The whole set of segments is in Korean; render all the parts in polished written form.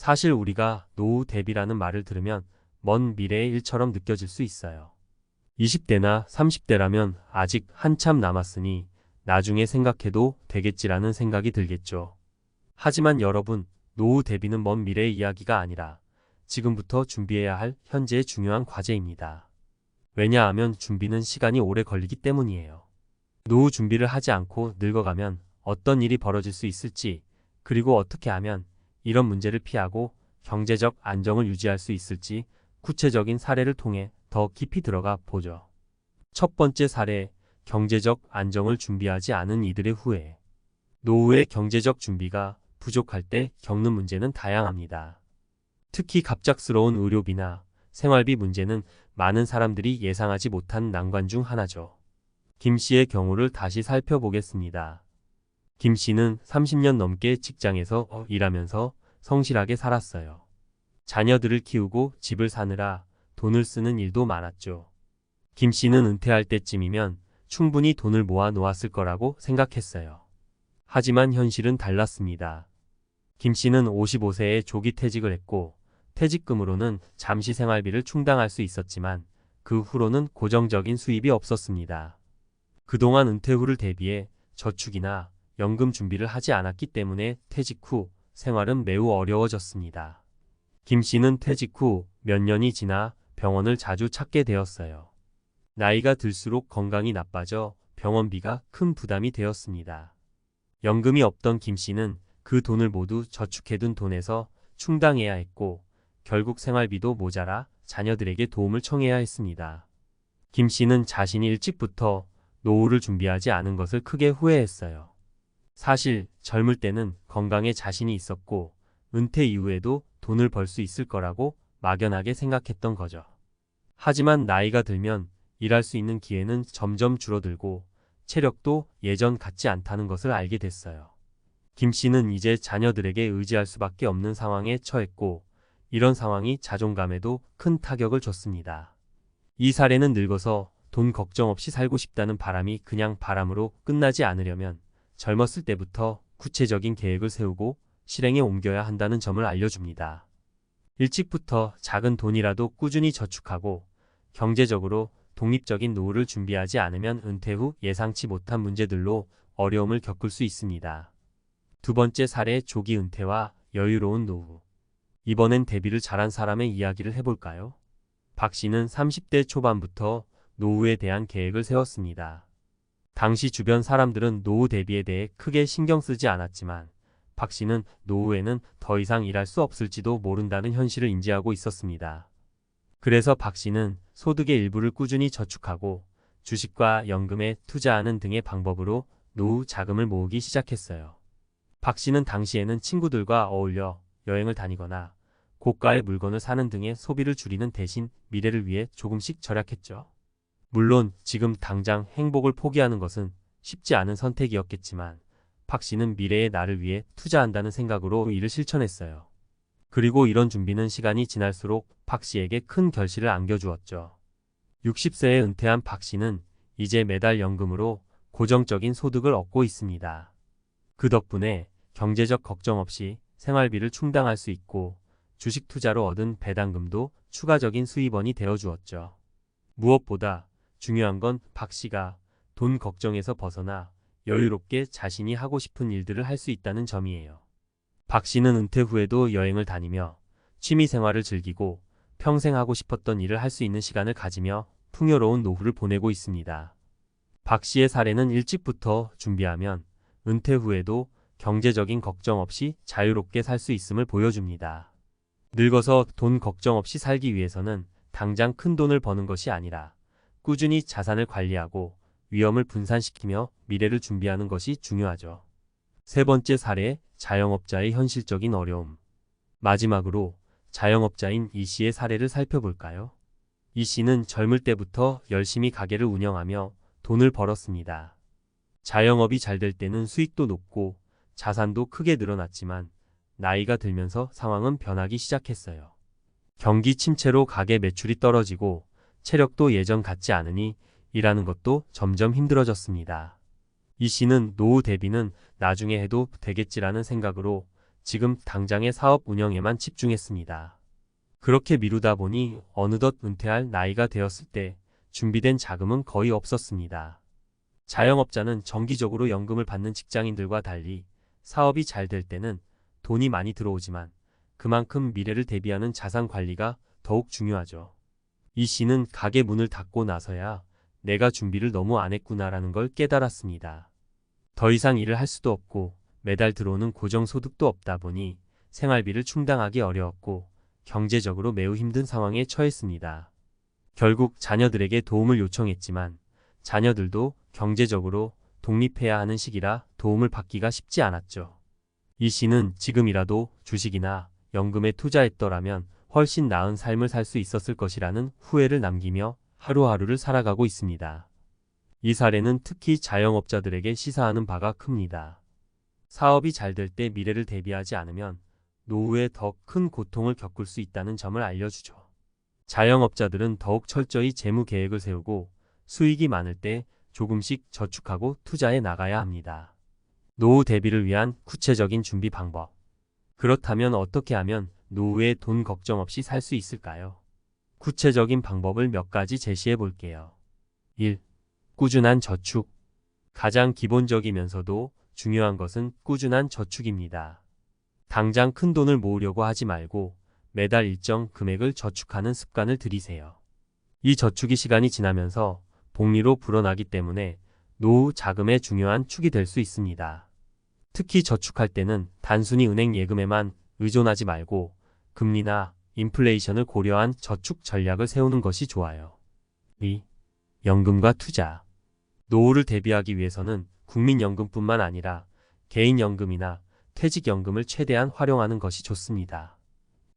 사실 우리가 노후 대비라는 말을 들으면 먼 미래의 일처럼 느껴질 수 있어요. 20대나 30대라면 아직 한참 남았으니 나중에 생각해도 되겠지라는 생각이 들겠죠. 하지만 여러분, 노후 대비는 먼 미래의 이야기가 아니라 지금부터 준비해야 할 현재의 중요한 과제입니다. 왜냐하면 준비는 시간이 오래 걸리기 때문이에요. 노후 준비를 하지 않고 늙어가면 어떤 일이 벌어질 수 있을지, 그리고 어떻게 하면 이런 문제를 피하고 경제적 안정을 유지할 수 있을지 구체적인 사례를 통해 더 깊이 들어가 보죠. 첫 번째 사례, 경제적 안정을 준비하지 않은 이들의 후회. 노후의 경제적 준비가 부족할 때 겪는 문제는 다양합니다. 특히 갑작스러운 의료비나 생활비 문제는 많은 사람들이 예상하지 못한 난관 중 하나죠. 김 씨의 경우를 다시 살펴보겠습니다. 김 씨는 30년 넘게 직장에서 일하면서 성실하게 살았어요. 자녀들을 키우고 집을 사느라 돈을 쓰는 일도 많았죠. 김 씨는 은퇴할 때쯤이면 충분히 돈을 모아 놓았을 거라고 생각했어요. 하지만 현실은 달랐습니다. 김 씨는 55세에 조기 퇴직을 했고 퇴직금으로는 잠시 생활비를 충당할 수 있었지만 그 후로는 고정적인 수입이 없었습니다. 그동안 은퇴 후를 대비해 저축이나 연금 준비를 하지 않았기 때문에 퇴직 후 생활은 매우 어려워졌습니다. 김 씨는 퇴직 후 몇 년이 지나 병원을 자주 찾게 되었어요. 나이가 들수록 건강이 나빠져 병원비가 큰 부담이 되었습니다. 연금이 없던 김 씨는 그 돈을 모두 저축해둔 돈에서 충당해야 했고 결국 생활비도 모자라 자녀들에게 도움을 청해야 했습니다. 김 씨는 자신이 일찍부터 노후를 준비하지 않은 것을 크게 후회했어요. 사실 젊을 때는 건강에 자신이 있었고 은퇴 이후에도 돈을 벌 수 있을 거라고 막연하게 생각했던 거죠. 하지만 나이가 들면 일할 수 있는 기회는 점점 줄어들고 체력도 예전 같지 않다는 것을 알게 됐어요. 김 씨는 이제 자녀들에게 의지할 수밖에 없는 상황에 처했고 이런 상황이 자존감에도 큰 타격을 줬습니다. 이 사례는 늙어서 돈 걱정 없이 살고 싶다는 바람이 그냥 바람으로 끝나지 않으려면 젊었을 때부터 구체적인 계획을 세우고 실행에 옮겨야 한다는 점을 알려줍니다. 일찍부터 작은 돈이라도 꾸준히 저축하고 경제적으로 독립적인 노후를 준비하지 않으면 은퇴 후 예상치 못한 문제들로 어려움을 겪을 수 있습니다. 두 번째 사례, 조기 은퇴와 여유로운 노후. 이번엔 대비를 잘한 사람의 이야기를 해볼까요? 박 씨는 30대 초반부터 노후에 대한 계획을 세웠습니다. 당시 주변 사람들은 노후 대비에 대해 크게 신경 쓰지 않았지만 박 씨는 노후에는 더 이상 일할 수 없을지도 모른다는 현실을 인지하고 있었습니다. 그래서 박 씨는 소득의 일부를 꾸준히 저축하고 주식과 연금에 투자하는 등의 방법으로 노후 자금을 모으기 시작했어요. 박 씨는 당시에는 친구들과 어울려 여행을 다니거나 고가의 물건을 사는 등의 소비를 줄이는 대신 미래를 위해 조금씩 절약했죠. 물론 지금 당장 행복을 포기하는 것은 쉽지 않은 선택이었겠지만 박 씨는 미래의 나를 위해 투자한다는 생각으로 이를 실천했어요. 그리고 이런 준비는 시간이 지날수록 박 씨에게 큰 결실을 안겨주었죠. 60세에 은퇴한 박 씨는 이제 매달 연금으로 고정적인 소득을 얻고 있습니다. 그 덕분에 경제적 걱정 없이 생활비를 충당할 수 있고 주식 투자로 얻은 배당금도 추가적인 수입원이 되어주었죠. 무엇보다 중요한 건 박 씨가 돈 걱정에서 벗어나 여유롭게 자신이 하고 싶은 일들을 할 수 있다는 점이에요. 박 씨는 은퇴 후에도 여행을 다니며 취미 생활을 즐기고 평생 하고 싶었던 일을 할 수 있는 시간을 가지며 풍요로운 노후를 보내고 있습니다. 박 씨의 사례는 일찍부터 준비하면 은퇴 후에도 경제적인 걱정 없이 자유롭게 살 수 있음을 보여줍니다. 늙어서 돈 걱정 없이 살기 위해서는 당장 큰 돈을 버는 것이 아니라 꾸준히 자산을 관리하고 위험을 분산시키며 미래를 준비하는 것이 중요하죠. 세 번째 사례, 자영업자의 현실적인 어려움. 마지막으로 자영업자인 이 씨의 사례를 살펴볼까요? 이 씨는 젊을 때부터 열심히 가게를 운영하며 돈을 벌었습니다. 자영업이 잘 될 때는 수익도 높고 자산도 크게 늘어났지만 나이가 들면서 상황은 변하기 시작했어요. 경기 침체로 가게 매출이 떨어지고 체력도 예전 같지 않으니 일하는 것도 점점 힘들어졌습니다. 이 씨는 노후 대비는 나중에 해도 되겠지라는 생각으로 지금 당장의 사업 운영에만 집중했습니다. 그렇게 미루다 보니 어느덧 은퇴할 나이가 되었을 때 준비된 자금은 거의 없었습니다. 자영업자는 정기적으로 연금을 받는 직장인들과 달리 사업이 잘 될 때는 돈이 많이 들어오지만 그만큼 미래를 대비하는 자산 관리가 더욱 중요하죠. 이 씨는 가게 문을 닫고 나서야 내가 준비를 너무 안 했구나라는 걸 깨달았습니다. 더 이상 일을 할 수도 없고 매달 들어오는 고정소득도 없다 보니 생활비를 충당하기 어려웠고 경제적으로 매우 힘든 상황에 처했습니다. 결국 자녀들에게 도움을 요청했지만 자녀들도 경제적으로 독립해야 하는 시기라 도움을 받기가 쉽지 않았죠. 이 씨는 지금이라도 주식이나 연금에 투자했더라면 훨씬 나은 삶을 살 수 있었을 것이라는 후회를 남기며 하루하루를 살아가고 있습니다. 이 사례는 특히 자영업자들에게 시사하는 바가 큽니다. 사업이 잘 될 때 미래를 대비하지 않으면 노후에 더 큰 고통을 겪을 수 있다는 점을 알려주죠. 자영업자들은 더욱 철저히 재무 계획을 세우고 수익이 많을 때 조금씩 저축하고 투자해 나가야 합니다. 노후 대비를 위한 구체적인 준비 방법. 그렇다면 어떻게 하면 노후에 돈 걱정 없이 살 수 있을까요? 구체적인 방법을 몇 가지 제시해 볼게요. 1. 꾸준한 저축. 가장 기본적이면서도 중요한 것은 꾸준한 저축입니다. 당장 큰 돈을 모으려고 하지 말고 매달 일정 금액을 저축하는 습관을 들이세요. 이 저축이 시간이 지나면서 복리로 불어나기 때문에 노후 자금의 중요한 축이 될 수 있습니다. 특히 저축할 때는 단순히 은행 예금에만 의존하지 말고 금리나 인플레이션을 고려한 저축 전략을 세우는 것이 좋아요. 2. 연금과 투자. 노후를 대비하기 위해서는 국민연금뿐만 아니라 개인연금이나 퇴직연금을 최대한 활용하는 것이 좋습니다.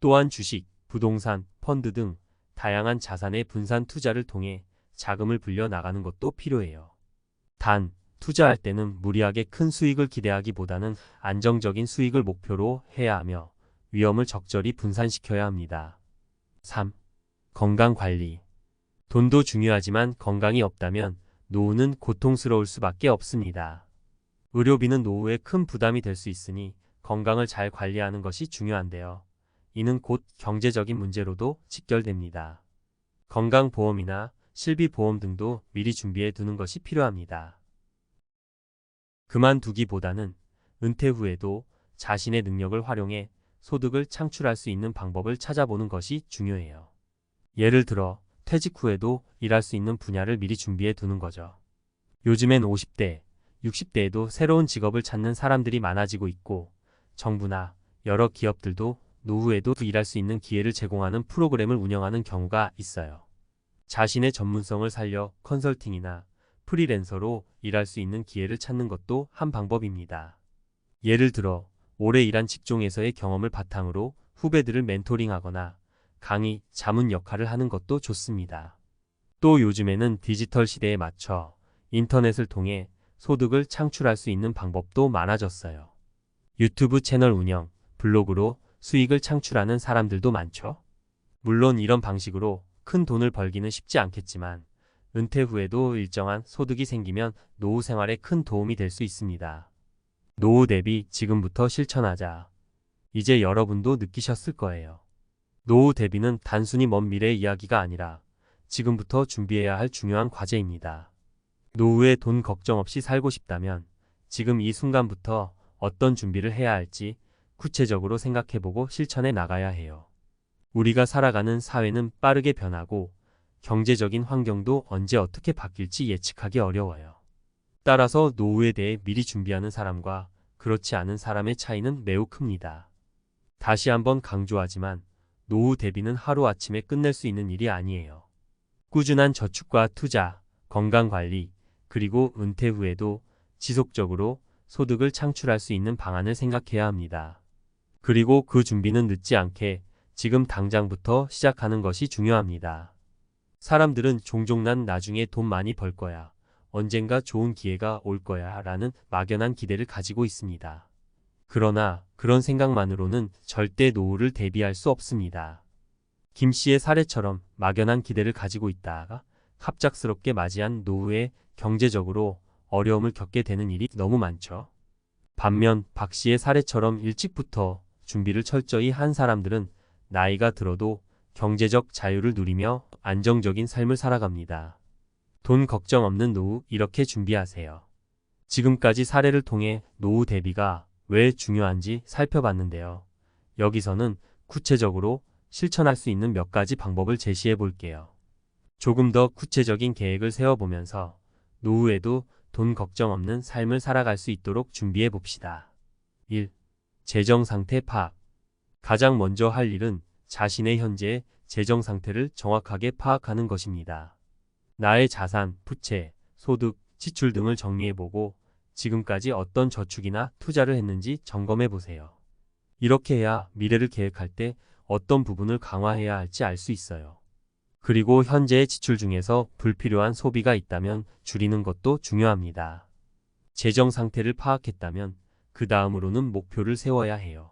또한 주식, 부동산, 펀드 등 다양한 자산의 분산 투자를 통해 자금을 불려 나가는 것도 필요해요. 단, 투자할 때는 무리하게 큰 수익을 기대하기보다는 안정적인 수익을 목표로 해야 하며 위험을 적절히 분산시켜야 합니다. 3. 건강관리. 돈도 중요하지만 건강이 없다면 노후는 고통스러울 수밖에 없습니다. 의료비는 노후에 큰 부담이 될 수 있으니 건강을 잘 관리하는 것이 중요한데요. 이는 곧 경제적인 문제로도 직결됩니다. 건강보험이나 실비보험 등도 미리 준비해 두는 것이 필요합니다. 그만두기보다는 은퇴 후에도 자신의 능력을 활용해 소득을 창출할 수 있는 방법을 찾아보는 것이 중요해요. 예를 들어 퇴직 후에도 일할 수 있는 분야를 미리 준비해 두는 거죠. 요즘엔 50대, 60대에도 새로운 직업을 찾는 사람들이 많아지고 있고 정부나 여러 기업들도 노후에도 일할 수 있는 기회를 제공하는 프로그램을 운영하는 경우가 있어요. 자신의 전문성을 살려 컨설팅이나 프리랜서로 일할 수 있는 기회를 찾는 것도 한 방법입니다. 예를 들어 오래 일한 직종에서의 경험을 바탕으로 후배들을 멘토링하거나 강의, 자문 역할을 하는 것도 좋습니다. 또 요즘에는 디지털 시대에 맞춰 인터넷을 통해 소득을 창출할 수 있는 방법도 많아졌어요. 유튜브 채널 운영, 블로그로 수익을 창출하는 사람들도 많죠. 물론 이런 방식으로 큰 돈을 벌기는 쉽지 않겠지만 은퇴 후에도 일정한 소득이 생기면 노후 생활에 큰 도움이 될 수 있습니다. 노후 대비 지금부터 실천하자. 이제 여러분도 느끼셨을 거예요. 노후 대비는 단순히 먼 미래의 이야기가 아니라 지금부터 준비해야 할 중요한 과제입니다. 노후에 돈 걱정 없이 살고 싶다면 지금 이 순간부터 어떤 준비를 해야 할지 구체적으로 생각해보고 실천해 나가야 해요. 우리가 살아가는 사회는 빠르게 변하고 경제적인 환경도 언제 어떻게 바뀔지 예측하기 어려워요. 따라서 노후에 대해 미리 준비하는 사람과 그렇지 않은 사람의 차이는 매우 큽니다. 다시 한번 강조하지만 노후 대비는 하루아침에 끝낼 수 있는 일이 아니에요. 꾸준한 저축과 투자, 건강관리, 그리고 은퇴 후에도 지속적으로 소득을 창출할 수 있는 방안을 생각해야 합니다. 그리고 그 준비는 늦지 않게 지금 당장부터 시작하는 것이 중요합니다. 사람들은 종종 난 나중에 돈 많이 벌 거야, 언젠가 좋은 기회가 올 거야 라는 막연한 기대를 가지고 있습니다. 그러나 그런 생각만으로는 절대 노후를 대비할 수 없습니다. 김 씨의 사례처럼 막연한 기대를 가지고 있다가 갑작스럽게 맞이한 노후에 경제적으로 어려움을 겪게 되는 일이 너무 많죠. 반면 박 씨의 사례처럼 일찍부터 준비를 철저히 한 사람들은 나이가 들어도 경제적 자유를 누리며 안정적인 삶을 살아갑니다. 돈 걱정 없는 노후 이렇게 준비하세요. 지금까지 사례를 통해 노후 대비가 왜 중요한지 살펴봤는데요. 여기서는 구체적으로 실천할 수 있는 몇 가지 방법을 제시해 볼게요. 조금 더 구체적인 계획을 세워보면서 노후에도 돈 걱정 없는 삶을 살아갈 수 있도록 준비해 봅시다. 1. 재정 상태 파악. 가장 먼저 할 일은 자신의 현재의 재정 상태를 정확하게 파악하는 것입니다. 나의 자산, 부채, 소득, 지출 등을 정리해보고 지금까지 어떤 저축이나 투자를 했는지 점검해 보세요. 이렇게 해야 미래를 계획할 때 어떤 부분을 강화해야 할지 알 수 있어요. 그리고 현재의 지출 중에서 불필요한 소비가 있다면 줄이는 것도 중요합니다. 재정 상태를 파악했다면 그 다음으로는 목표를 세워야 해요.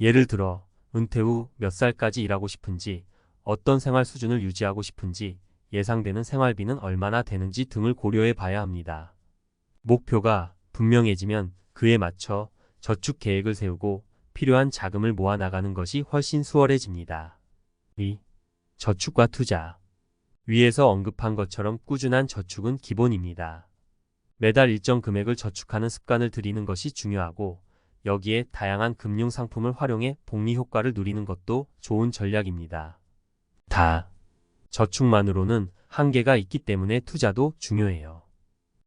예를 들어 은퇴 후 몇 살까지 일하고 싶은지, 어떤 생활 수준을 유지하고 싶은지, 예상되는 생활비는 얼마나 되는지 등을 고려해 봐야 합니다. 목표가 분명해지면 그에 맞춰 저축 계획을 세우고 필요한 자금을 모아 나가는 것이 훨씬 수월해집니다. 2. 저축과 투자. 위에서 언급한 것처럼 꾸준한 저축은 기본입니다. 매달 일정 금액을 저축하는 습관을 들이는 것이 중요하고 여기에 다양한 금융 상품을 활용해 복리 효과를 누리는 것도 좋은 전략입니다. 저축만으로는 한계가 있기 때문에 투자도 중요해요.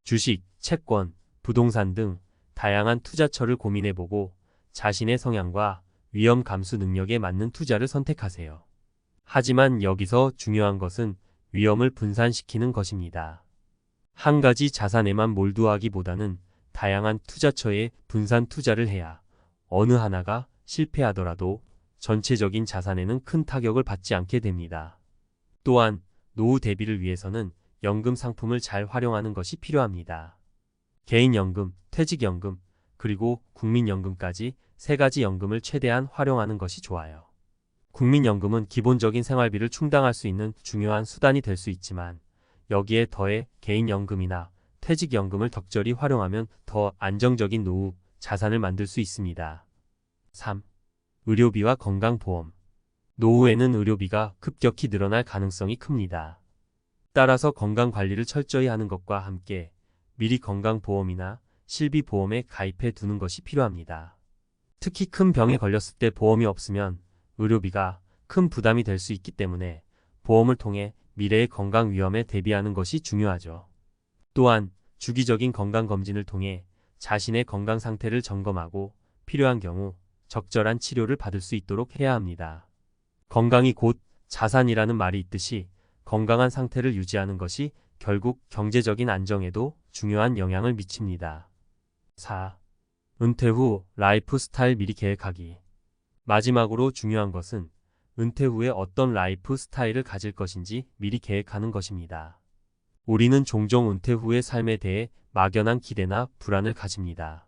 주식, 채권, 부동산 등 다양한 투자처를 고민해보고 자신의 성향과 위험 감수 능력에 맞는 투자를 선택하세요. 하지만 여기서 중요한 것은 위험을 분산시키는 것입니다. 한 가지 자산에만 몰두하기보다는 다양한 투자처에 분산 투자를 해야 어느 하나가 실패하더라도 전체적인 자산에는 큰 타격을 받지 않게 됩니다. 또한 노후 대비를 위해서는 연금 상품을 잘 활용하는 것이 필요합니다. 개인연금, 퇴직연금, 그리고 국민연금까지 세 가지 연금을 최대한 활용하는 것이 좋아요. 국민연금은 기본적인 생활비를 충당할 수 있는 중요한 수단이 될 수 있지만 여기에 더해 개인연금이나 퇴직연금을 적절히 활용하면 더 안정적인 노후 자산을 만들 수 있습니다. 3. 의료비와 건강보험. 노후에는 의료비가 급격히 늘어날 가능성이 큽니다. 따라서 건강관리를 철저히 하는 것과 함께 미리 건강보험이나 실비보험에 가입해 두는 것이 필요합니다. 특히 큰 병에 걸렸을 때 보험이 없으면 의료비가 큰 부담이 될 수 있기 때문에 보험을 통해 미래의 건강 위험에 대비하는 것이 중요하죠. 또한 주기적인 건강검진을 통해 자신의 건강 상태를 점검하고 필요한 경우 적절한 치료를 받을 수 있도록 해야 합니다. 건강이 곧 자산이라는 말이 있듯이 건강한 상태를 유지하는 것이 결국 경제적인 안정에도 중요한 영향을 미칩니다. 4. 은퇴 후 라이프 스타일 미리 계획하기. 마지막으로 중요한 것은 은퇴 후에 어떤 라이프 스타일을 가질 것인지 미리 계획하는 것입니다. 우리는 종종 은퇴 후의 삶에 대해 막연한 기대나 불안을 가집니다.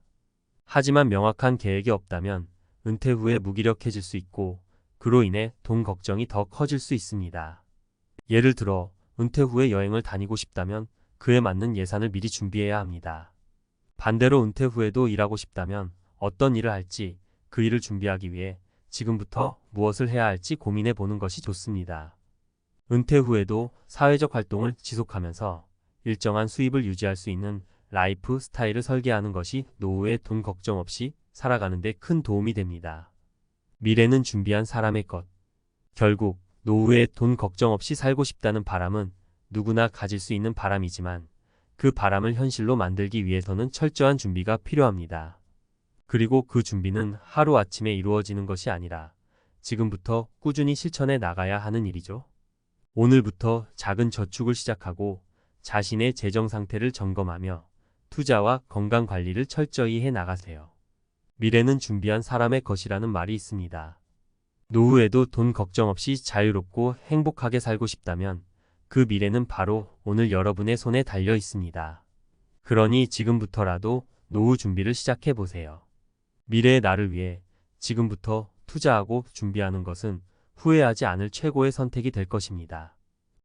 하지만 명확한 계획이 없다면 은퇴 후에 무기력해질 수 있고 그로 인해 돈 걱정이 더 커질 수 있습니다. 예를 들어 은퇴 후에 여행을 다니고 싶다면 그에 맞는 예산을 미리 준비해야 합니다. 반대로 은퇴 후에도 일하고 싶다면 어떤 일을 할지 그 일을 준비하기 위해 지금부터 무엇을 해야 할지 고민해 보는 것이 좋습니다. 은퇴 후에도 사회적 활동을 지속하면서 일정한 수입을 유지할 수 있는 라이프 스타일을 설계하는 것이 노후에 돈 걱정 없이 살아가는 데 큰 도움이 됩니다. 미래는 준비한 사람의 것. 결국 노후에 돈 걱정 없이 살고 싶다는 바람은 누구나 가질 수 있는 바람이지만 그 바람을 현실로 만들기 위해서는 철저한 준비가 필요합니다. 그리고 그 준비는 하루아침에 이루어지는 것이 아니라 지금부터 꾸준히 실천해 나가야 하는 일이죠. 오늘부터 작은 저축을 시작하고 자신의 재정 상태를 점검하며 투자와 건강 관리를 철저히 해 나가세요. 미래는 준비한 사람의 것이라는 말이 있습니다. 노후에도 돈 걱정 없이 자유롭고 행복하게 살고 싶다면 그 미래는 바로 오늘 여러분의 손에 달려 있습니다. 그러니 지금부터라도 노후 준비를 시작해 보세요. 미래의 나를 위해 지금부터 투자하고 준비하는 것은 후회하지 않을 최고의 선택이 될 것입니다.